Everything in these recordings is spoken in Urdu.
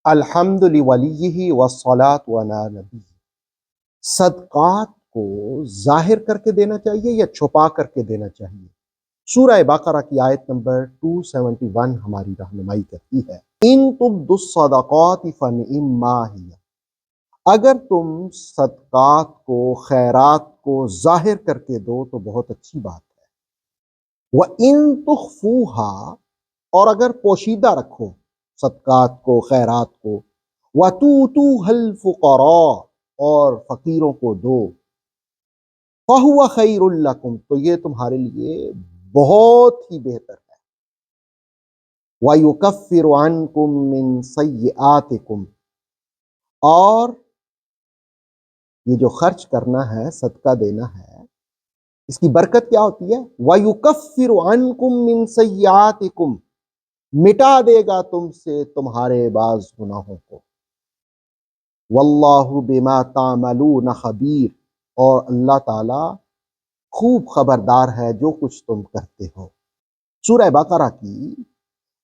الحمد لولیہ والصلاۃ علی نبی، صدقات کو ظاہر کر کے دینا چاہیے یا چھپا کر کے دینا چاہیے؟ سورہ بقرہ کی آیت نمبر 271 ہماری رہنمائی کرتی ہے، ان تبدوا الصدقات فنعما ہی، اگر تم صدقات کو، خیرات کو ظاہر کر کے دو تو بہت اچھی بات ہے، وَإِن تُخْفُوهَا، اور اگر پوشیدہ رکھو صدقات کو، خیرات کو، وَتُؤْتُوهَا الْفُقَرَاءَ، اور فقیروں کو دو، فَهُوَ خَيْرٌ لَكُمْ، تو یہ تمہارے لیے بہت ہی بہتر ہے، وَيُكَفِّرُ عَنْكُم مِّن سَيِّئَاتِكُمْ، اور یہ جو خرچ کرنا ہے، صدقہ دینا ہے، اس کی برکت کیا ہوتی ہے؟ وَيُكَفِّرُ عَنْكُم مِّن سَيِّئَاتِكُمْ، مٹا دے گا تم سے تمہارے بعض گناہوں کو، واللہ بما تعملون خبیر، اور اللہ تعالی خوب خبردار ہے جو کچھ تم کرتے ہو۔ سورہ بقرہ کی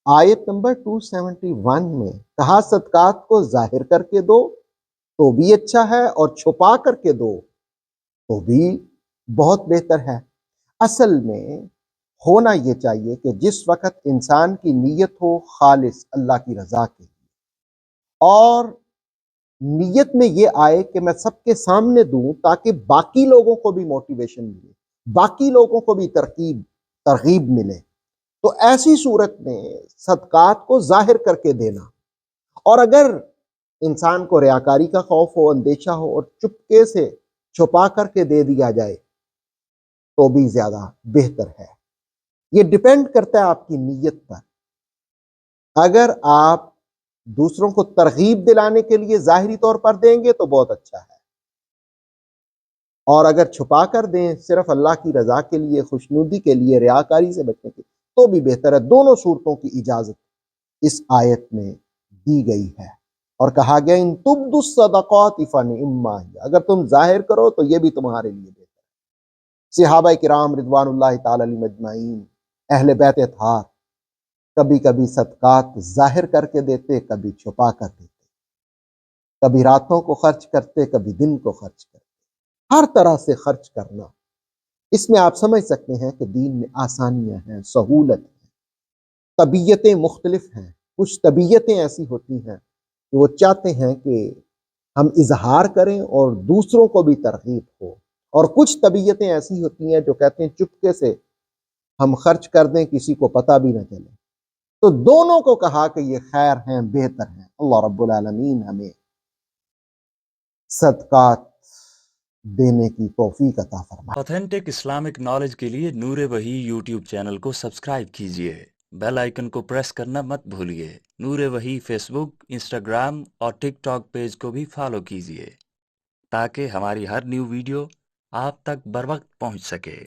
آیت نمبر 271 میں کہا صدقات کو ظاہر کر کے دو تو بھی اچھا ہے، اور چھپا کر کے دو تو بھی بہت بہتر ہے۔ اصل میں ہونا یہ چاہیے کہ جس وقت انسان کی نیت ہو خالص اللہ کی رضا کے لیے، اور نیت میں یہ آئے کہ میں سب کے سامنے دوں تاکہ باقی لوگوں کو بھی موٹیویشن ملے، باقی لوگوں کو بھی ترغیب ملے، تو ایسی صورت میں صدقات کو ظاہر کر کے دینا، اور اگر انسان کو ریاکاری کا خوف ہو، اندیشہ ہو، اور چپکے سے چھپا کر کے دے دیا جائے تو بھی زیادہ بہتر ہے۔ یہ ڈیپینڈ کرتا ہے آپ کی نیت پر۔ اگر آپ دوسروں کو ترغیب دلانے کے لیے ظاہری طور پر دیں گے تو بہت اچھا ہے، اور اگر چھپا کر دیں صرف اللہ کی رضا کے لیے، خوشنودی کے لیے، ریاکاری سے بچنے کے لیے، تو بھی بہتر ہے۔ دونوں صورتوں کی اجازت اس آیت میں دی گئی ہے، اور کہا گیا ان تبدوا الصدقات فنعما ہی، اگر تم ظاہر کرو تو یہ بھی تمہارے لیے بہتر ہے۔ صحابہ کرام رضوان اللہ تعالی علیہم اجمعین، اہل بیت اطہار، کبھی کبھی صدقات ظاہر کر کے دیتے، کبھی چھپا کر دیتے، کبھی راتوں کو خرچ کرتے، کبھی دن کو خرچ کرتے، ہر طرح سے خرچ کرنا۔ اس میں آپ سمجھ سکتے ہیں کہ دین میں آسانیاں ہیں، سہولت ہے، طبیعتیں مختلف ہیں۔ کچھ طبیعتیں ایسی ہوتی ہیں کہ وہ چاہتے ہیں کہ ہم اظہار کریں اور دوسروں کو بھی ترغیب ہو، اور کچھ طبیعتیں ایسی ہوتی ہیں جو کہتے ہیں چپکے سے ہم خرچ کر دیں، کسی کو پتہ بھی نہ چلے۔ تو دونوں کو کہا کہ یہ خیر ہیں، بہتر ہیں۔ اللہ رب العالمین ہمیں صدقات دینے کی توفیق عطا فرمائے۔ آتھینٹک اسلامک نالج کے لیے نور وحی یوٹیوب چینل کو سبسکرائب کیجیے، بیل آئیکن کو پریس کرنا مت بھولیے۔ نور وحی فیس بک، انسٹاگرام اور ٹک ٹاک پیج کو بھی فالو کیجیے تاکہ ہماری ہر نیو ویڈیو آپ تک بر وقت پہنچ سکے۔